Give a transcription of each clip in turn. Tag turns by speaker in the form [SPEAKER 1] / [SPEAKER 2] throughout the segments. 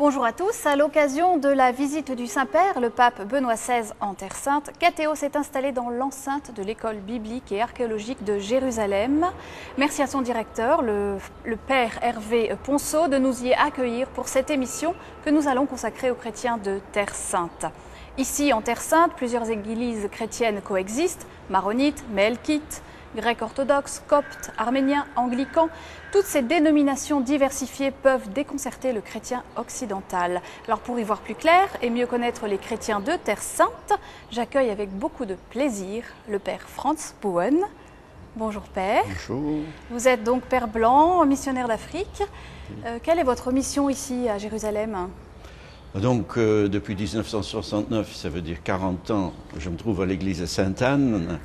[SPEAKER 1] Bonjour à tous. À l'occasion de la visite du Saint-Père, le pape Benoît XVI en Terre Sainte, Cathéo s'est installé dans l'enceinte de l'école biblique et archéologique de Jérusalem. Merci à son directeur, le père Hervé Ponceau, de nous y accueillir pour cette émission que nous allons consacrer aux chrétiens de Terre Sainte. Ici, en Terre Sainte, plusieurs églises chrétiennes coexistent, maronites, melkites, grecs orthodoxes, coptes, arméniens, anglicans. Toutes ces dénominations diversifiées peuvent déconcerter le chrétien occidental. Alors pour y voir plus clair et mieux connaître les chrétiens de Terre Sainte, j'accueille avec beaucoup de plaisir le père Franz Bowen. Bonjour père.
[SPEAKER 2] Bonjour.
[SPEAKER 1] Vous êtes donc père blanc, missionnaire d'Afrique. Quelle est votre mission ici à Jérusalem ?
[SPEAKER 2] Donc depuis 1969, ça veut dire 40 ans, je me trouve à l'église de Sainte-Anne,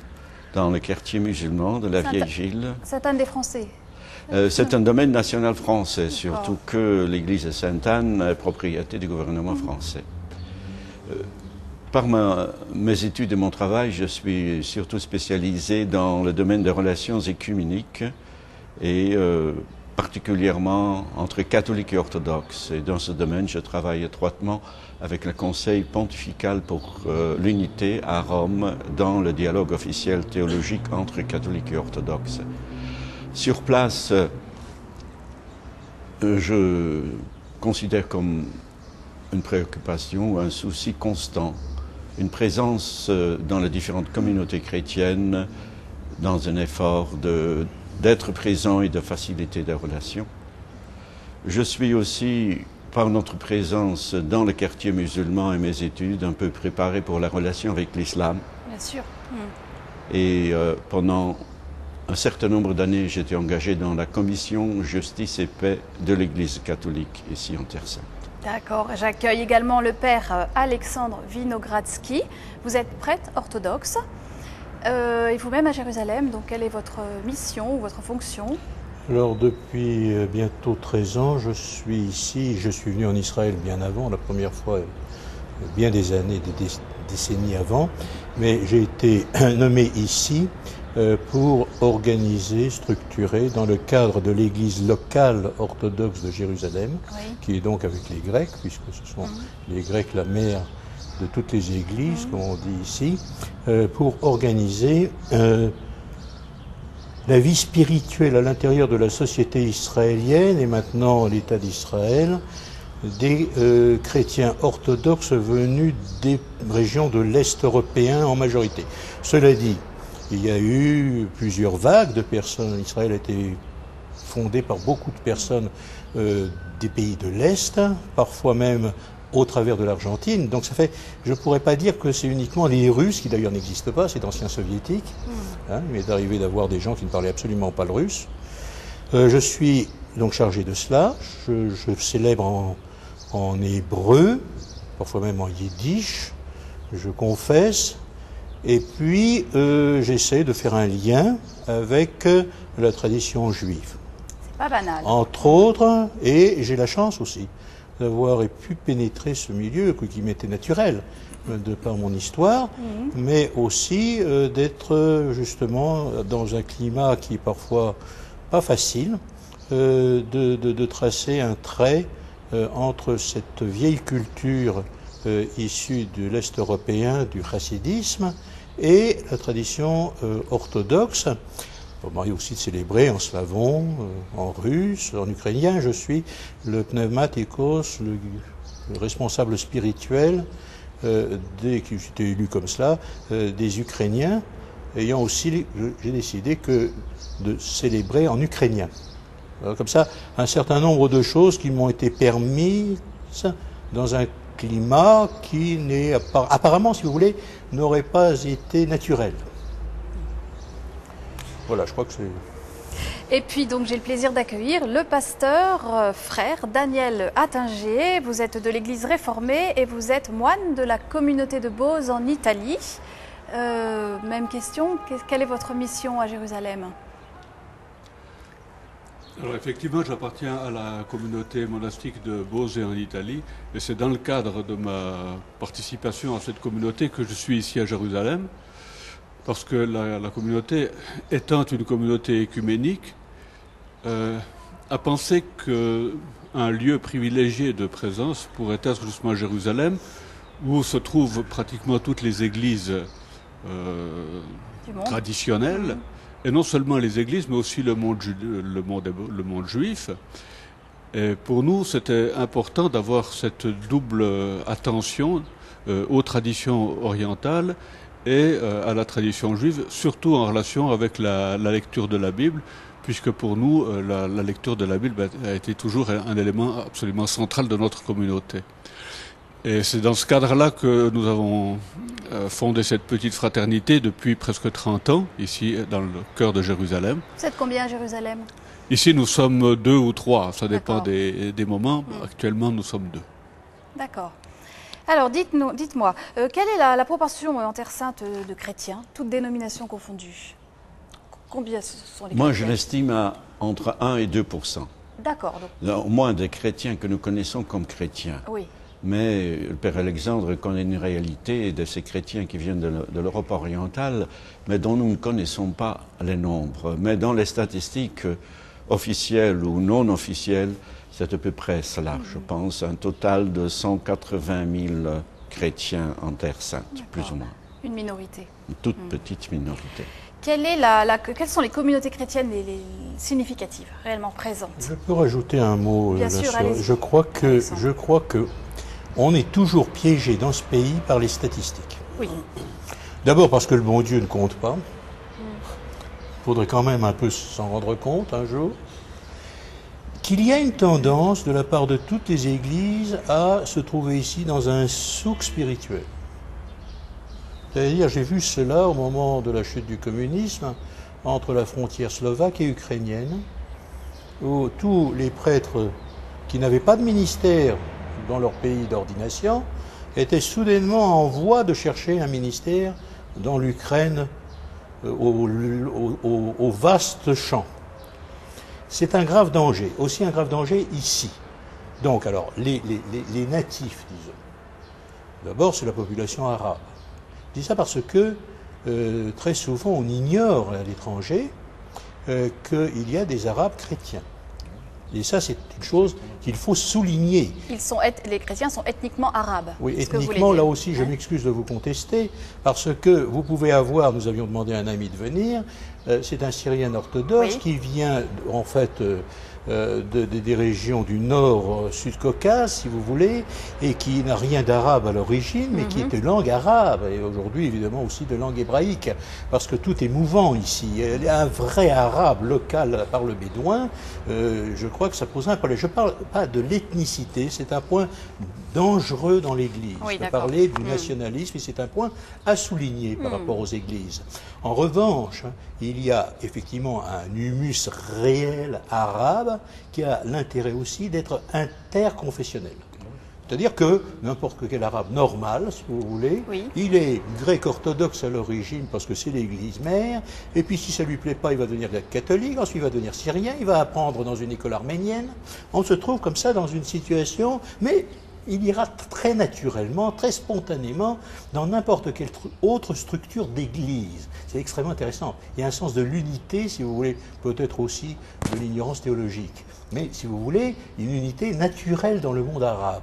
[SPEAKER 2] dans le quartier musulman de la Vieille-Ville.
[SPEAKER 1] Sainte-Anne des Français.
[SPEAKER 2] C'est un domaine national français, surtout que l'église de Sainte-Anne est propriété du gouvernement français. Par mes études et mon travail, je suis surtout spécialisé dans le domaine des relations écuméniques et particulièrement entre catholiques et orthodoxes. Et dans ce domaine, je travaille étroitement avec le Conseil pontifical pour l'unité à Rome dans le dialogue officiel théologique entre catholiques et orthodoxes. Sur place, je considère comme une préoccupation, un souci constant, une présence dans les différentes communautés chrétiennes, dans un effort d'être présent et de faciliter des relations. Je suis aussi, par notre présence dans le quartier musulman et mes études, un peu préparé pour la relation avec l'islam.
[SPEAKER 1] Bien sûr.
[SPEAKER 2] Et pendant un certain nombre d'années, j'étais engagé dans la commission justice et paix de l'Église catholique ici en Terre Sainte.
[SPEAKER 1] D'accord. J'accueille également le père Alexandre Vinogradsky. Vous êtes prêtre orthodoxe et vous-même à Jérusalem. Donc, quelle est votre mission ou votre fonction ?
[SPEAKER 3] Alors, depuis bientôt 13 ans, je suis ici. Je suis venu en Israël bien avant, la première fois, bien des années, des décennies avant. Mais j'ai été nommé ici pour organiser, structurer, dans le cadre de l'église locale orthodoxe de Jérusalem, qui est donc avec les Grecs, puisque ce sont les Grecs la mère de toutes les églises, comme on dit ici, pour organiser la vie spirituelle à l'intérieur de la société israélienne et maintenant l'État d'Israël, des chrétiens orthodoxes venus des régions de l'Est européen en majorité. Cela dit, il y a eu plusieurs vagues de personnes. Israël a été fondé par beaucoup de personnes des pays de l'Est, parfois même au travers de l'Argentine. Donc ça fait, je ne pourrais pas dire que c'est uniquement les Russes, qui d'ailleurs n'existent pas, c'est d'anciens soviétiques. Il m'est arrivé d'avoir des gens qui ne parlaient absolument pas le russe. Je suis donc chargé de cela. Je célèbre en hébreu, parfois même en yiddish. Je confesse. Et puis, j'essaie de faire un lien avec la tradition juive.
[SPEAKER 1] C'est pas banal.
[SPEAKER 3] Entre autres, et j'ai la chance aussi d'avoir pu pénétrer ce milieu qui m'était naturel de par mon histoire, mais aussi d'être justement dans un climat qui est parfois pas facile, de tracer un trait entre cette vieille culture issue de l'Est européen, du chassidisme, et la tradition orthodoxe. On m'a aussi de célébrer en slavon, en russe, en ukrainien. Je suis le pneumatikos, le responsable spirituel, qui j'étais élu comme cela, des Ukrainiens, ayant aussi, j'ai décidé de célébrer en ukrainien. Alors, comme ça, un certain nombre de choses qui m'ont été permises dans un climat qui n'est apparemment, si vous voulez, n'aurait pas été naturel. Voilà, je crois que c'est...
[SPEAKER 1] Et puis donc j'ai le plaisir d'accueillir le pasteur frère Daniel Attinger. Vous êtes de l'église réformée et vous êtes moine de la communauté de Beauce en Italie. Même question, quelle est votre mission à Jérusalem ?
[SPEAKER 4] Alors effectivement, j'appartiens à la communauté monastique de Beauce en Italie et c'est dans le cadre de ma participation à cette communauté que je suis ici à Jérusalem. Parce que la communauté, étant une communauté écuménique, a pensé un lieu privilégié de présence pourrait être justement Jérusalem, où se trouvent pratiquement toutes les églises traditionnelles, et non seulement les églises, mais aussi le monde juif. Et pour nous, c'était important d'avoir cette double attention aux traditions orientales et à la tradition juive, surtout en relation avec la lecture de la Bible, puisque pour nous, la lecture de la Bible a été toujours un élément absolument central de notre communauté. Et c'est dans ce cadre-là que nous avons fondé cette petite fraternité depuis presque 30 ans, ici dans le cœur de Jérusalem.
[SPEAKER 1] Vous êtes combien à Jérusalem?
[SPEAKER 4] Ici, nous sommes 2 ou 3, ça dépend des moments. Actuellement, nous sommes 2.
[SPEAKER 1] D'accord. Alors, dites-moi, quelle est la proportion en Terre Sainte de chrétiens, toutes dénominations confondues? Combien sont les chrétiens?
[SPEAKER 2] Moi, je l'estime à entre 1 et 2%.
[SPEAKER 1] D'accord.
[SPEAKER 2] Au moins des chrétiens que nous connaissons comme chrétiens.
[SPEAKER 1] Oui.
[SPEAKER 2] Mais le Père Alexandre connaît une réalité de ces chrétiens qui viennent de l'Europe orientale, mais dont nous ne connaissons pas les nombres. Mais dans les statistiques officielles ou non officielles, c'est à peu près cela, je pense, un total de 180 000 chrétiens en Terre Sainte, plus ou moins.
[SPEAKER 1] Une minorité.
[SPEAKER 2] Une toute petite minorité.
[SPEAKER 1] Quelles sont les communautés chrétiennes les significatives, réellement présentes?
[SPEAKER 3] Je peux rajouter un mot.
[SPEAKER 1] Bien sûr,
[SPEAKER 3] je crois que on est toujours piégé dans ce pays par les statistiques.
[SPEAKER 1] Oui.
[SPEAKER 3] D'abord parce que le bon Dieu ne compte pas. Il faudrait quand même un peu s'en rendre compte un jour. Qu'il y a une tendance de la part de toutes les églises à se trouver ici dans un souk spirituel. C'est-à-dire, j'ai vu cela au moment de la chute du communisme, entre la frontière slovaque et ukrainienne, où tous les prêtres qui n'avaient pas de ministère dans leur pays d'ordination étaient soudainement en voie de chercher un ministère dans l'Ukraine au vaste champ. C'est un grave danger, aussi un grave danger ici. Donc, alors, les natifs, disons. D'abord, c'est la population arabe. Je dis ça parce que très souvent, on ignore à l'étranger qu'il y a des Arabes chrétiens. Et ça, c'est une chose qu'il faut souligner.
[SPEAKER 1] Les chrétiens sont ethniquement arabes.
[SPEAKER 3] Oui, ethniquement, là aussi, je m'excuse de vous contester, parce que vous pouvez avoir, nous avions demandé à un ami de venir, c'est un Syrien orthodoxe qui vient, en fait, des régions du nord, Sud-Caucase, si vous voulez, et qui n'a rien d'arabe à l'origine, mais qui est de langue arabe, et aujourd'hui, évidemment, aussi de langue hébraïque, parce que tout est mouvant ici. Un vrai arabe local par le bédouin, je crois que ça pose un problème. Je ne parle pas de l'ethnicité, c'est un point dangereux dans l'Église.
[SPEAKER 1] Oui,
[SPEAKER 3] de parler du nationalisme, et c'est un point à souligner par rapport aux Églises. En revanche, il y a effectivement un humus réel arabe qui a l'intérêt aussi d'être interconfessionnel. C'est-à-dire que n'importe quel arabe normal, si vous voulez, il est grec orthodoxe à l'origine parce que c'est l'église mère, et puis si ça lui plaît pas, il va devenir catholique, ensuite il va devenir syrien, il va apprendre dans une école arménienne. On se trouve comme ça dans une situation, mais il ira très naturellement, très spontanément dans n'importe quelle autre structure d'église. C'est extrêmement intéressant. Il y a un sens de l'unité, si vous voulez, peut-être aussi de l'ignorance théologique. Mais, si vous voulez, une unité naturelle dans le monde arabe.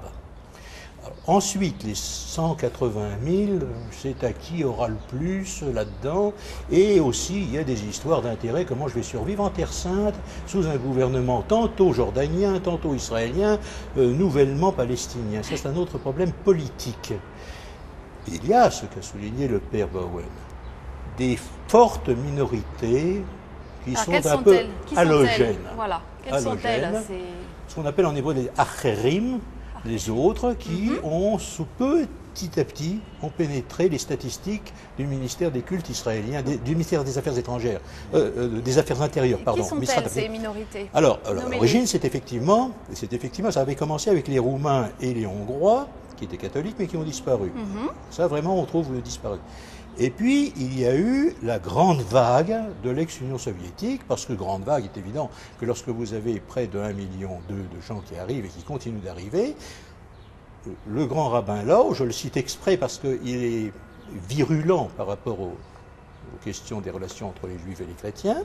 [SPEAKER 3] Alors, ensuite, les 180 000, c'est à qui aura le plus là-dedans. Et aussi, il y a des histoires d'intérêt, comment je vais survivre en Terre Sainte, sous un gouvernement tantôt jordanien, tantôt israélien, nouvellement palestinien. Ça, c'est un autre problème politique. Il y a, ce qu'a souligné le père Bowen, des fortes minorités qui sont un peu halogènes.
[SPEAKER 1] Voilà. Quelles sont-elles?
[SPEAKER 3] Ce qu'on appelle en hébreu des acherim, les autres qui ont, petit à petit, ont pénétré les statistiques du ministère des cultes israéliens, du ministère des Affaires étrangères, des Affaires intérieures, pardon.
[SPEAKER 1] Qui sont-elles, ces minorités?
[SPEAKER 3] Alors à l'origine, c'est effectivement, ça avait commencé avec les Roumains et les Hongrois, qui étaient catholiques, mais qui ont disparu. Ça, vraiment, on trouve disparu. Et puis, il y a eu la grande vague de l'ex-Union soviétique, parce que grande vague est évident que lorsque vous avez près de 1,2 million de gens qui arrivent et qui continuent d'arriver, le grand rabbin Lau, je le cite exprès parce qu'il est virulent par rapport aux questions des relations entre les juifs et les chrétiens,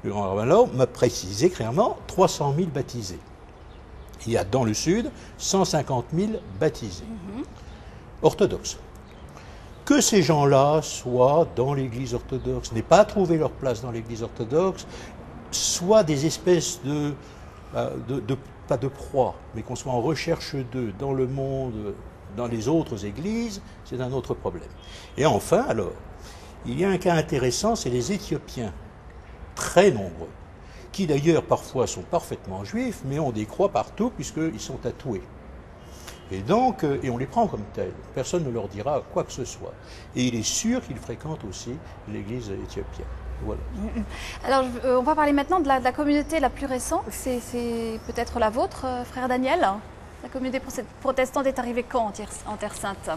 [SPEAKER 3] le grand rabbin Lau m'a précisé clairement 300 000 baptisés. il y a dans le sud 150 000 baptisés, orthodoxes. Que ces gens-là soient dans l'Église orthodoxe, n'aient pas trouvé leur place dans l'Église orthodoxe, soient des espèces pas de proie, mais qu'on soit en recherche d'eux dans le monde, dans les autres églises, c'est un autre problème. Et enfin, alors, il y a un cas intéressant, c'est les Éthiopiens, très nombreux, qui d'ailleurs parfois sont parfaitement juifs, mais ont des croix partout puisqu'ils sont tatoués. Et donc, et on les prend comme tels. Personne ne leur dira quoi que ce soit. Et il est sûr qu'ils fréquentent aussi l'église éthiopienne. Voilà.
[SPEAKER 1] Alors, on va parler maintenant de la communauté la plus récente. C'est peut-être la vôtre, frère Daniel. La communauté protestante est arrivée quand en Terre Sainte?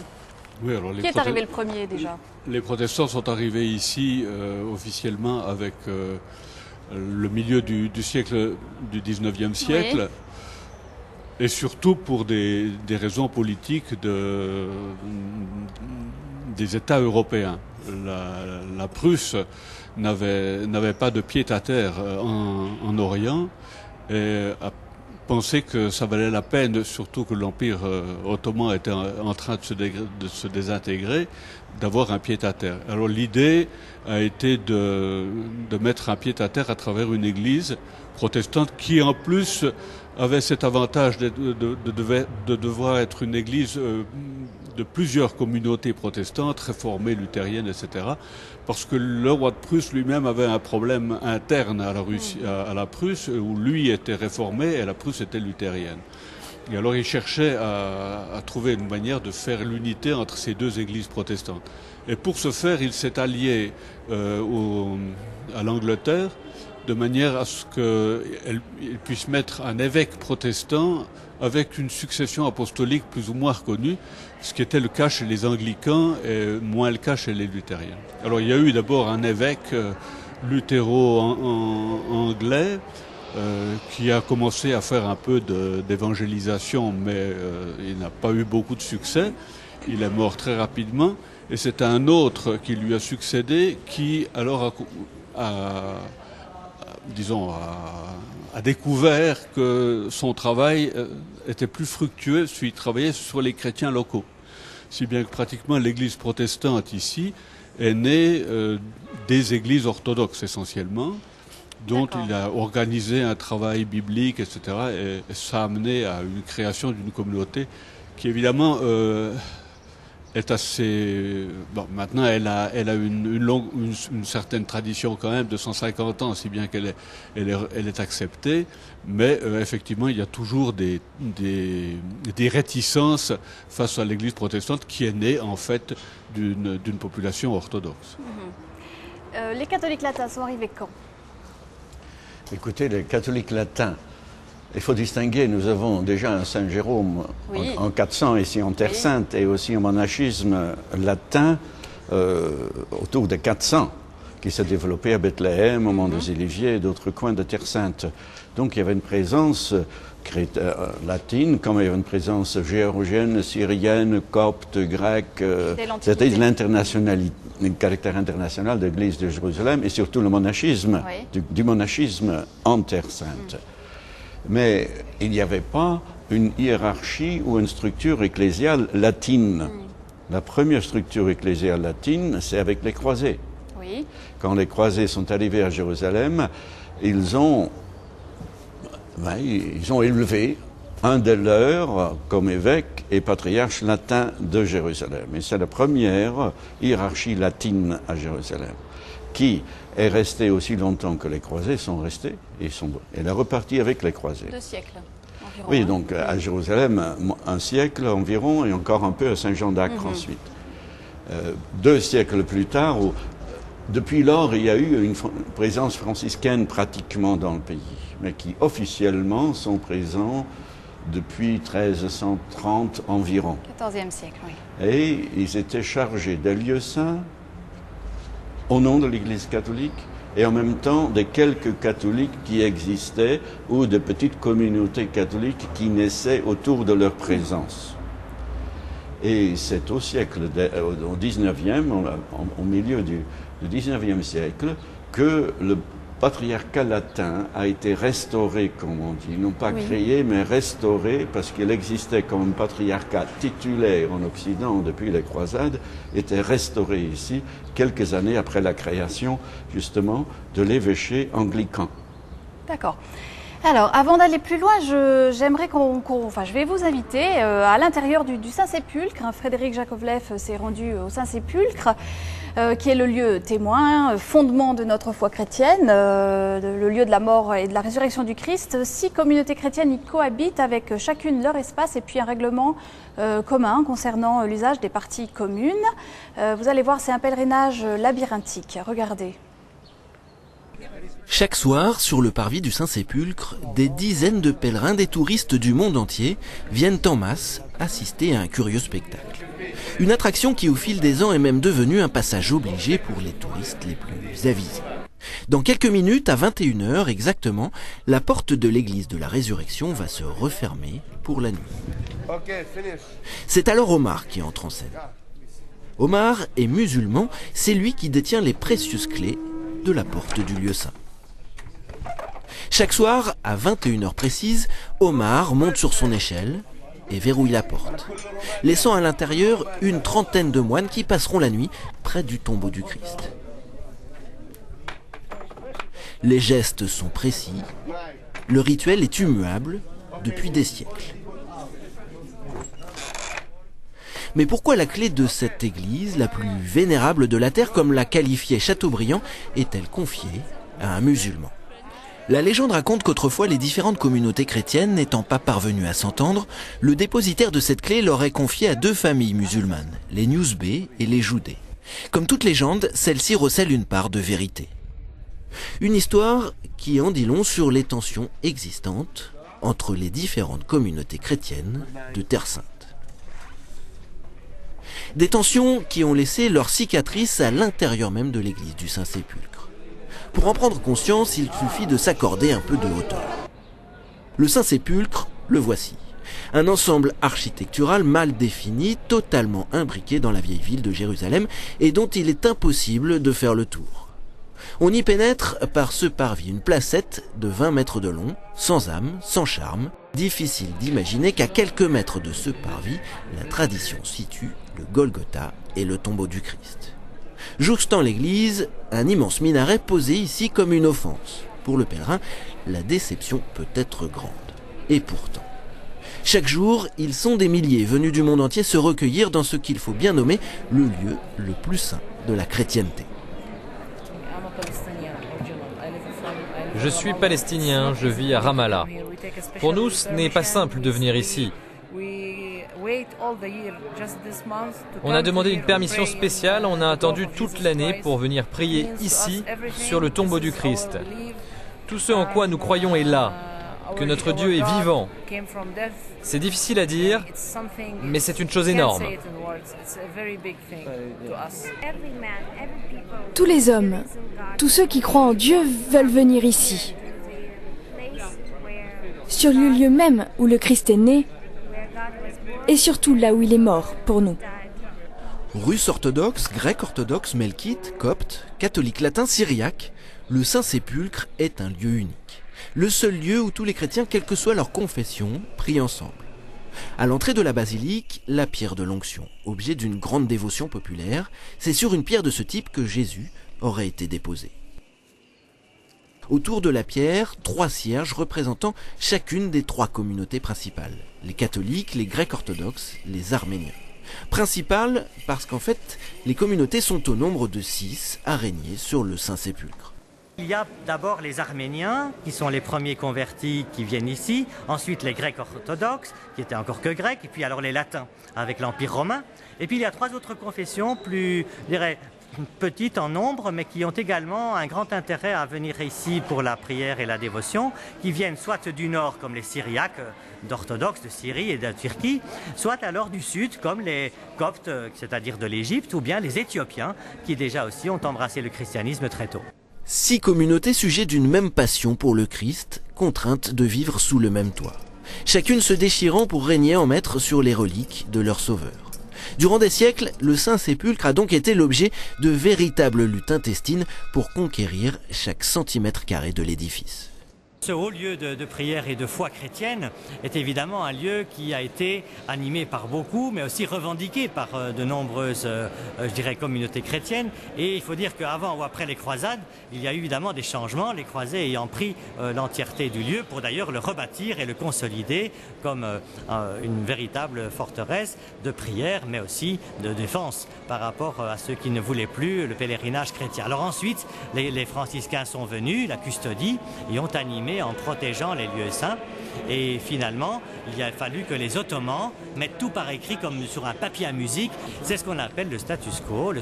[SPEAKER 4] Oui, alors
[SPEAKER 1] Qui est arrivé le premier déjà?
[SPEAKER 4] Les protestants sont arrivés ici officiellement avec le milieu du siècle du 19e siècle. Oui. Et surtout pour des raisons politiques des États européens. La Prusse n'avait pas de pied-à-terre en Orient et a pensé que ça valait la peine, surtout que l'Empire ottoman était en train de se désintégrer, d'avoir un pied-à-terre. Alors l'idée a été de mettre un pied-à-terre à travers une église protestante qui en plus avait cet avantage de devoir être une église de plusieurs communautés protestantes, réformées, luthériennes, etc. Parce que le roi de Prusse lui-même avait un problème interne à la Prusse, où lui était réformé et la Prusse était luthérienne. Et alors il cherchait à trouver une manière de faire l'unité entre ces deux églises protestantes. Et pour ce faire, il s'est allié à l'Angleterre, de manière à ce qu'il puisse mettre un évêque protestant avec une succession apostolique plus ou moins reconnue, ce qui était le cas chez les anglicans et moins le cas chez les luthériens. Alors il y a eu d'abord un évêque luthéro-anglais qui a commencé à faire un peu d'évangélisation, mais il n'a pas eu beaucoup de succès. Il est mort très rapidement et c'est un autre qui lui a succédé qui alors a découvert que son travail était plus fructueux s'il travaillait sur les chrétiens locaux. Si bien que pratiquement l'église protestante ici est née des églises orthodoxes essentiellement, dont il a organisé un travail biblique, etc. Et ça a amené à une création d'une communauté qui évidemment est assez... Bon, maintenant, elle a une certaine tradition quand même de 150 ans, si bien qu'elle est acceptée. Mais effectivement, il y a toujours des réticences face à l'Église protestante qui est née, en fait, d'une population orthodoxe.
[SPEAKER 1] Les catholiques latins sont arrivés quand?
[SPEAKER 2] Écoutez, les catholiques latins, il faut distinguer, nous avons déjà un Saint Jérôme en 400 ici en Terre Sainte et aussi un monachisme latin autour de 400 qui s'est développé à Bethléem, au Mont des Oliviers et d'autres coins de Terre Sainte. Donc il y avait une présence latine, comme il y avait une présence géorgienne, syrienne, copte, grecque. C'était le caractère international de l'Église de Jérusalem et surtout le monachisme, du monachisme en Terre Sainte. Mais il n'y avait pas une hiérarchie ou une structure ecclésiale latine. La première structure ecclésiale latine, c'est avec les croisés.
[SPEAKER 1] Oui.
[SPEAKER 2] Quand les croisés sont arrivés à Jérusalem, ils ont élevé un de leurs comme évêque et patriarche latin de Jérusalem. Et c'est la première hiérarchie latine à Jérusalem, qui est restée aussi longtemps que les croisés sont restés, et elle est repartie avec les croisés.
[SPEAKER 1] 2 siècles environ.
[SPEAKER 2] Oui, donc à Jérusalem, 1 siècle environ, et encore un peu à Saint-Jean d'Acre ensuite. 2 siècles plus tard, depuis lors, il y a eu une présence franciscaine pratiquement dans le pays, mais qui officiellement sont présents depuis 1330 environ.
[SPEAKER 1] 14e siècle, oui.
[SPEAKER 2] Et ils étaient chargés des lieux saints, au nom de l'Église catholique et en même temps des quelques catholiques qui existaient ou de petites communautés catholiques qui naissaient autour de leur présence. Et c'est au siècle, au 19e, au milieu du 19e siècle, que le patriarcat latin a été restauré, comme on dit, non pas créé, mais restauré, parce qu'il existait comme un patriarcat titulaire en Occident depuis les croisades, était restauré ici quelques années après la création, justement, de l'évêché anglican.
[SPEAKER 1] D'accord. Alors, avant d'aller plus loin, j'aimerais je vais vous inviter à l'intérieur du Saint-Sépulcre. Frédéric Jakovlev s'est rendu au Saint-Sépulcre, qui est le lieu témoin, fondement de notre foi chrétienne, le lieu de la mort et de la résurrection du Christ. 6 communautés chrétiennes y cohabitent avec chacune leur espace et puis un règlement commun concernant l'usage des parties communes. Vous allez voir, c'est un pèlerinage labyrinthique. Regardez.
[SPEAKER 5] Chaque soir, sur le parvis du Saint-Sépulcre, des dizaines de pèlerins, des touristes du monde entier, viennent en masse assister à un curieux spectacle. Une attraction qui, au fil des ans, est même devenue un passage obligé pour les touristes les plus avisés. Dans quelques minutes, à 21h exactement, la porte de l'église de la Résurrection va se refermer pour la nuit. C'est alors Omar qui entre en scène. Omar est musulman, c'est lui qui détient les précieuses clés de la porte du lieu saint. Chaque soir, à 21h précise, Omar monte sur son échelle et verrouille la porte, laissant à l'intérieur une trentaine de moines qui passeront la nuit près du tombeau du Christ. Les gestes sont précis, le rituel est immuable depuis des siècles. Mais pourquoi la clé de cette église, la plus vénérable de la terre, comme l'a qualifiée Chateaubriand, est-elle confiée à un musulman ? La légende raconte qu'autrefois, les différentes communautés chrétiennes n'étant pas parvenues à s'entendre, le dépositaire de cette clé l'aurait confiée à 2 familles musulmanes, les Newsbé et les Joudé. Comme toute légende, celle-ci recèle une part de vérité. Une histoire qui en dit long sur les tensions existantes entre les différentes communautés chrétiennes de Terre Sainte. Des tensions qui ont laissé leurs cicatrices à l'intérieur même de l'église du Saint-Sépulcre. Pour en prendre conscience, il suffit de s'accorder un peu de hauteur. Le Saint-Sépulcre, le voici. Un ensemble architectural mal défini, totalement imbriqué dans la vieille ville de Jérusalem et dont il est impossible de faire le tour. On y pénètre par ce parvis, une placette de 20 mètres de long, sans âme, sans charme. Difficile d'imaginer qu'à quelques mètres de ce parvis, la tradition situe le Golgotha et le tombeau du Christ. Jouxtant l'église, un immense minaret posé ici comme une offense. Pour le pèlerin, la déception peut être grande. Et pourtant, chaque jour, ils sont des milliers venus du monde entier se recueillir dans ce qu'il faut bien nommer le lieu le plus saint de la chrétienté.
[SPEAKER 6] Je suis palestinien, je vis à Ramallah. Pour nous, ce n'est pas simple de venir ici. On a demandé une permission spéciale, on a attendu toute l'année pour venir prier ici, sur le tombeau du Christ. Tout ce en quoi nous croyons est là, que notre Dieu est vivant. C'est difficile à dire, mais c'est une chose énorme.
[SPEAKER 7] Tous les hommes, tous ceux qui croient en Dieu veulent venir ici. Sur le lieu même où le Christ est né, et surtout là où il est mort pour nous.
[SPEAKER 5] Russes orthodoxes, grecs orthodoxes, melkites, coptes, catholiques latins, syriaques, le Saint-Sépulcre est un lieu unique. Le seul lieu où tous les chrétiens, quelle que soit leur confession, prient ensemble. À l'entrée de la basilique, la pierre de l'onction, objet d'une grande dévotion populaire, c'est sur une pierre de ce type que Jésus aurait été déposé. Autour de la pierre, 3 cierges représentant chacune des 3 communautés principales. Les catholiques, les grecs orthodoxes, les arméniens. Principales parce qu'en fait, les communautés sont au nombre de 6 à régner sur le Saint-Sépulcre.
[SPEAKER 8] Il y a d'abord les Arméniens, qui sont les premiers convertis qui viennent ici, ensuite les Grecs orthodoxes, qui étaient encore que grecs, et puis alors les Latins, avec l'Empire romain. Et puis il y a 3 autres confessions, plus, je dirais, petites en nombre, mais qui ont également un grand intérêt à venir ici pour la prière et la dévotion, qui viennent soit du nord, comme les Syriaques d'orthodoxes de Syrie et de Turquie, soit alors du sud, comme les Coptes, c'est-à-dire de l'Égypte, ou bien les Éthiopiens, qui déjà aussi ont embrassé le christianisme très tôt.
[SPEAKER 5] 6 communautés sujets d'une même passion pour le Christ, contraintes de vivre sous le même toit. Chacune se déchirant pour régner en maître sur les reliques de leur sauveur. Durant des siècles, le Saint-Sépulcre a donc été l'objet de véritables luttes intestines pour conquérir chaque centimètre carré de l'édifice.
[SPEAKER 8] Ce haut lieu de prière et de foi chrétienne est évidemment un lieu qui a été animé par beaucoup, mais aussi revendiqué par de nombreuses, communautés chrétiennes. Et il faut dire qu'avant ou après les croisades, il y a eu évidemment des changements, les croisés ayant pris l'entièreté du lieu pour d'ailleurs le rebâtir et le consolider comme une véritable forteresse de prière, mais aussi de défense par rapport à ceux qui ne voulaient plus le pèlerinage chrétien. Alors ensuite, les franciscains sont venus, la custodie, et ont animé en protégeant les lieux saints. Et finalement, il a fallu que les Ottomans mettent tout par écrit comme sur un papier à musique. C'est ce qu'on appelle le status quo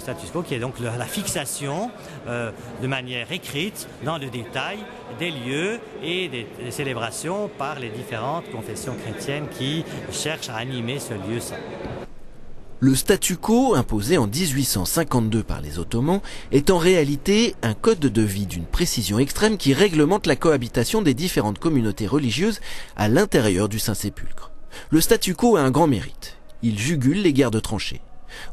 [SPEAKER 8] qui est donc la fixation de manière écrite, dans le détail, des lieux et des célébrations par les différentes confessions chrétiennes qui cherchent à animer ce lieu saint.
[SPEAKER 5] Le statu quo, imposé en 1852 par les Ottomans, est en réalité un code de vie d'une précision extrême qui réglemente la cohabitation des différentes communautés religieuses à l'intérieur du Saint-Sépulcre. Le statu quo a un grand mérite. Il jugule les guerres de tranchées.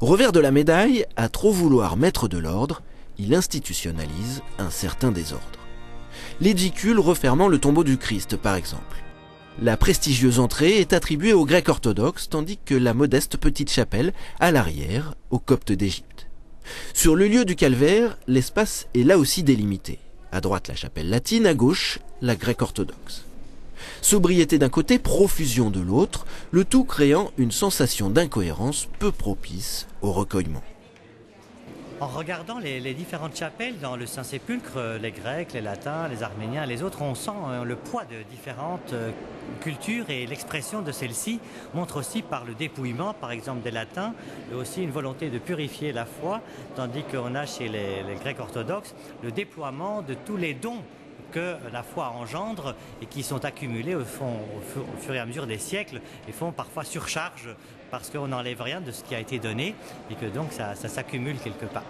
[SPEAKER 5] Revers de la médaille, à trop vouloir mettre de l'ordre, il institutionnalise un certain désordre. L'édicule refermant le tombeau du Christ, par exemple. La prestigieuse entrée est attribuée aux Grecs orthodoxes, tandis que la modeste petite chapelle, à l'arrière, aux Coptes d'Égypte. Sur le lieu du calvaire, l'espace est là aussi délimité. À droite, la chapelle latine, à gauche, la grecque orthodoxe. Sobriété d'un côté, profusion de l'autre, le tout créant une sensation d'incohérence peu propice au recueillement.
[SPEAKER 8] En regardant les différentes chapelles dans le Saint-Sépulcre, les Grecs, les Latins, les Arméniens, les autres, on sent le poids de différentes cultures et l'expression de celles-ci montre aussi par le dépouillement, par exemple des Latins, et aussi une volonté de purifier la foi, tandis qu'on a chez les Grecs orthodoxes le déploiement de tous les dons que la foi engendre et qui sont accumulés au fur et à mesure des siècles et font parfois surcharge parce qu'on n'enlève rien de ce qui a été donné et que donc ça s'accumule quelque part.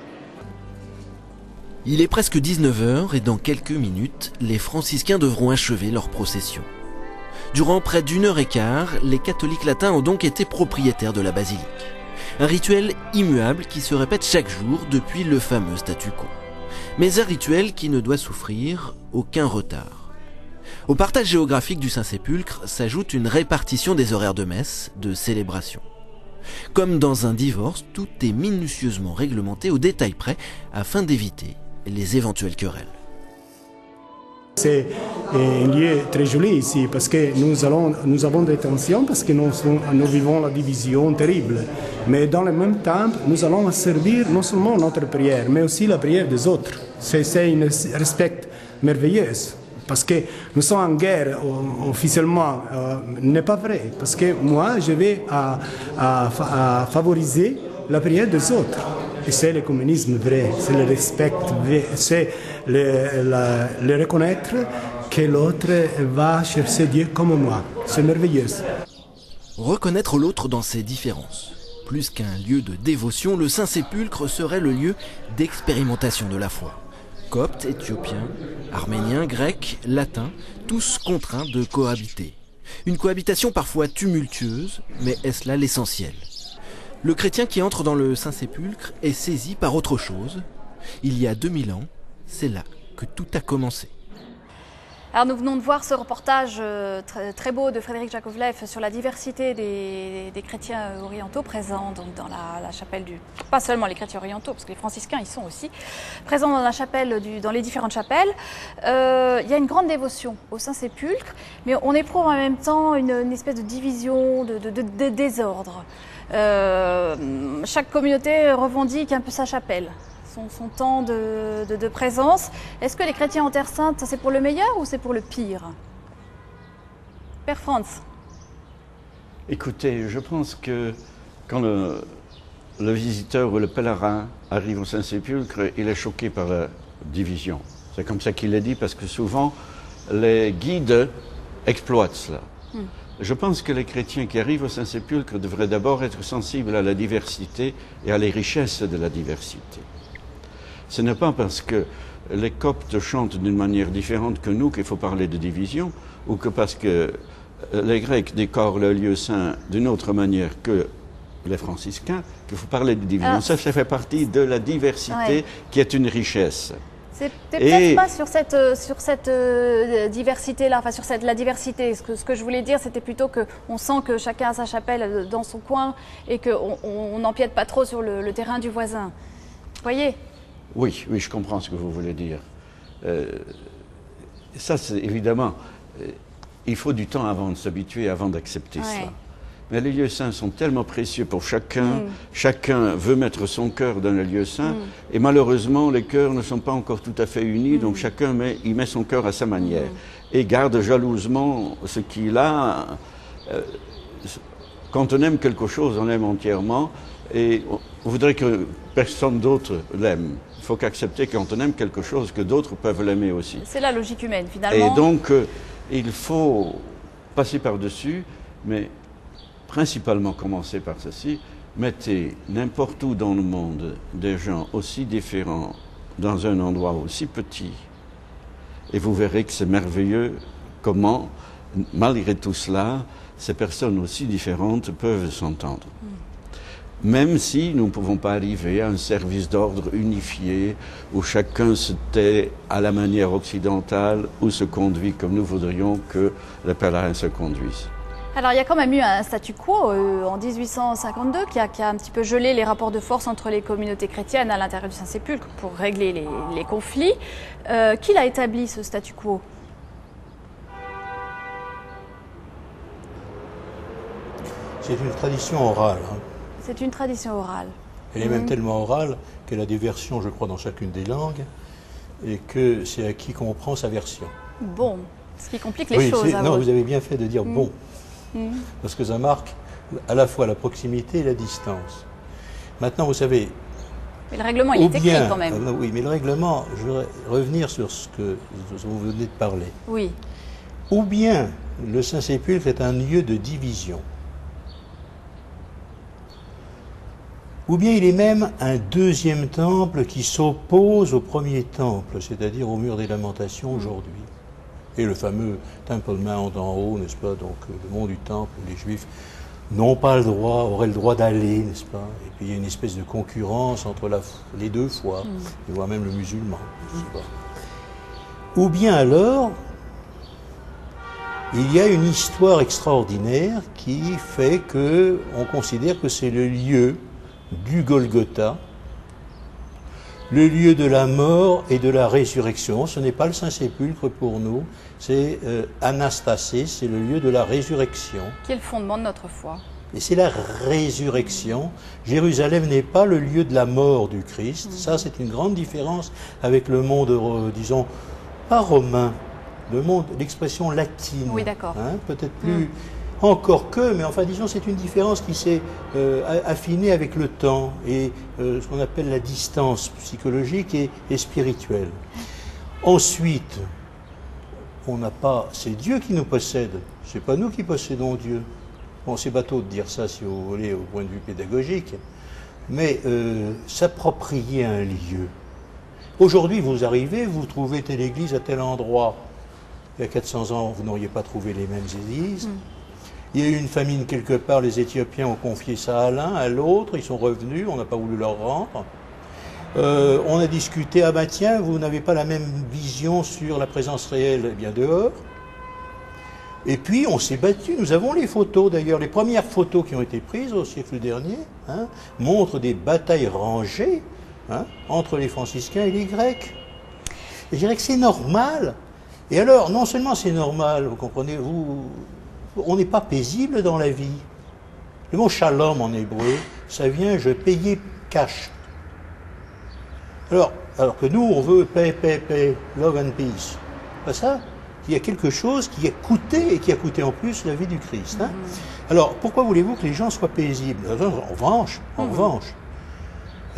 [SPEAKER 5] Il est presque 19h et dans quelques minutes, les franciscains devront achever leur procession. Durant près d'1h15, les catholiques latins ont donc été propriétaires de la basilique. Un rituel immuable qui se répète chaque jour depuis le fameux statu quo. Mais un rituel qui ne doit souffrir aucun retard. Au partage géographique du Saint-Sépulcre s'ajoute une répartition des horaires de messe, de célébration. Comme dans un divorce, tout est minutieusement réglementé au détail près afin d'éviter les éventuelles querelles.
[SPEAKER 9] C'est un lieu très joli ici parce que nous avons des tensions parce que nous vivons la division terrible. Mais dans le même temps, nous allons servir non seulement notre prière, mais aussi la prière des autres. C'est un respect merveilleux. Parce que nous sommes en guerre officiellement, n'est pas vrai. Parce que moi, je vais à favoriser la prière des autres. Et c'est le communisme vrai, c'est le respect, c'est le reconnaître que l'autre va chercher Dieu comme moi. C'est merveilleux.
[SPEAKER 5] Reconnaître l'autre dans ses différences. Plus qu'un lieu de dévotion, le Saint-Sépulcre serait le lieu d'expérimentation de la foi. Coptes, Éthiopiens, Arméniens, Grecs, Latins, tous contraints de cohabiter. Une cohabitation parfois tumultueuse, mais est-ce là l'essentiel ? Le chrétien qui entre dans le Saint-Sépulcre est saisi par autre chose. Il y a 2000 ans, c'est là que tout a commencé.
[SPEAKER 1] Alors nous venons de voir ce reportage très beau de Frédéric Jakovlev sur la diversité des chrétiens orientaux présents donc dans la chapelle du... Pas seulement les chrétiens orientaux, parce que les franciscains y sont aussi, présents dans la chapelle dans les différentes chapelles. Il y a une grande dévotion au Saint-Sépulcre, mais on éprouve en même temps une espèce de division, de désordre. Chaque communauté revendique un peu sa chapelle. Son temps de présence. Est-ce que les chrétiens en Terre Sainte, c'est pour le meilleur ou c'est pour le pire? Père Franz.
[SPEAKER 2] Écoutez, je pense que quand le visiteur ou le pèlerin arrive au Saint-Sépulcre, il est choqué par la division. C'est comme ça qu'il est dit, parce que souvent, les guides exploitent cela. Je pense que les chrétiens qui arrivent au Saint-Sépulcre devraient d'abord être sensibles à la diversité et à les richesses de la diversité. Ce n'est pas parce que les Coptes chantent d'une manière différente que nous qu'il faut parler de division, ou que parce que les Grecs décorent le lieu saint d'une autre manière que les franciscains, qu'il faut parler de division. Ça fait partie de la diversité qui est une richesse.
[SPEAKER 1] C'est peut-être pas sur cette diversité-là, enfin sur la diversité. Ce que je voulais dire, c'était plutôt qu'on sent que chacun a sa chapelle dans son coin et qu'on n'empiète pas trop sur le terrain du voisin. Vous voyez?
[SPEAKER 2] Oui, je comprends ce que vous voulez dire. Ça, c'est évidemment, il faut du temps avant de s'habituer, avant d'accepter ça. Mais les lieux saints sont tellement précieux pour chacun. Chacun veut mettre son cœur dans le lieu saint. Et malheureusement, les cœurs ne sont pas encore tout à fait unis. Donc chacun met son cœur à sa manière. Et garde jalousement ce qu'il a. Quand on aime quelque chose, on l'aime entièrement. Et on voudrait que personne d'autre l'aime. Il faut qu'accepter quand on aime quelque chose, que d'autres peuvent l'aimer aussi.
[SPEAKER 1] C'est la logique humaine, finalement.
[SPEAKER 2] Et donc, il faut passer par-dessus, mais principalement commencer par ceci. Mettez n'importe où dans le monde des gens aussi différents dans un endroit aussi petit. Et vous verrez que c'est merveilleux comment, malgré tout cela, ces personnes aussi différentes peuvent s'entendre. Même si nous ne pouvons pas arriver à un service d'ordre unifié où chacun se tait à la manière occidentale ou se conduit comme nous voudrions que les pèlerins se conduisent.
[SPEAKER 1] Alors il y a quand même eu un statu quo en 1852 qui a un petit peu gelé les rapports de force entre les communautés chrétiennes à l'intérieur du Saint-Sépulcre pour régler les conflits. Qui l'a établi, ce statu quo?
[SPEAKER 3] C'est une tradition orale.
[SPEAKER 1] C'est une tradition orale.
[SPEAKER 3] Elle est même tellement orale qu'elle a des versions, je crois, dans chacune des langues, et que c'est à qui comprend sa version.
[SPEAKER 1] Bon, ce qui complique les choses.
[SPEAKER 3] Non, vous avez bien fait de dire bon, parce que ça marque à la fois la proximité et la distance. Maintenant, vous savez...
[SPEAKER 1] Mais le règlement, il est écrit quand même.
[SPEAKER 3] Oui, mais le règlement, je voudrais revenir sur ce que vous venez de parler.
[SPEAKER 1] Oui.
[SPEAKER 3] Ou bien le Saint-Sépulcre est un lieu de division, ou bien il est même un deuxième temple qui s'oppose au premier temple, c'est-à-dire au mur des lamentations aujourd'hui. Et le fameux Temple Mount en haut, n'est-ce pas, donc le mont du temple, où les Juifs n'ont pas le droit, auraient le droit d'aller, n'est-ce pas. Et puis il y a une espèce de concurrence entre les deux foi, et voire même le musulman, je sais pas. Ou bien alors, il y a une histoire extraordinaire qui fait qu'on considère que c'est le lieu du Golgotha, le lieu de la mort et de la résurrection. Ce n'est pas le Saint-Sépulcre pour nous, c'est Anastasé, c'est le lieu de la résurrection.
[SPEAKER 1] Qui est le fondement de notre foi.
[SPEAKER 3] Et c'est la résurrection. Jérusalem n'est pas le lieu de la mort du Christ. Ça, c'est une grande différence avec le monde, disons, pas romain, le monde, l'expression latine.
[SPEAKER 1] Oui, d'accord.
[SPEAKER 3] Peut-être plus... Encore que, mais enfin disons c'est une différence qui s'est affinée avec le temps et ce qu'on appelle la distance psychologique et spirituelle. Ensuite, on n'a pas, c'est Dieu qui nous possède, c'est pas nous qui possédons Dieu. Bon, c'est bateau de dire ça si vous voulez au point de vue pédagogique, mais s'approprier un lieu. Aujourd'hui vous arrivez, vous trouvez telle église à tel endroit. Il y a 400 ans, vous n'auriez pas trouvé les mêmes églises. Il y a eu une famine quelque part, les Éthiopiens ont confié ça à l'un, à l'autre, ils sont revenus, on n'a pas voulu leur rendre. On a discuté, ah ben tiens, vous n'avez pas la même vision sur la présence réelle, eh bien dehors. Et puis on s'est battu, nous avons les photos d'ailleurs, les premières photos qui ont été prises au siècle dernier, montrent des batailles rangées entre les franciscains et les Grecs. Et je dirais que c'est normal. Et alors, non seulement c'est normal, vous comprenez, on n'est pas paisible dans la vie. Le mot shalom en hébreu, ça vient je payais cash. Alors que nous, on veut paix, love and peace. Pas ça? Il y a quelque chose qui a coûté et qui a coûté en plus la vie du Christ. Alors, pourquoi voulez-vous que les gens soient paisibles? En revanche,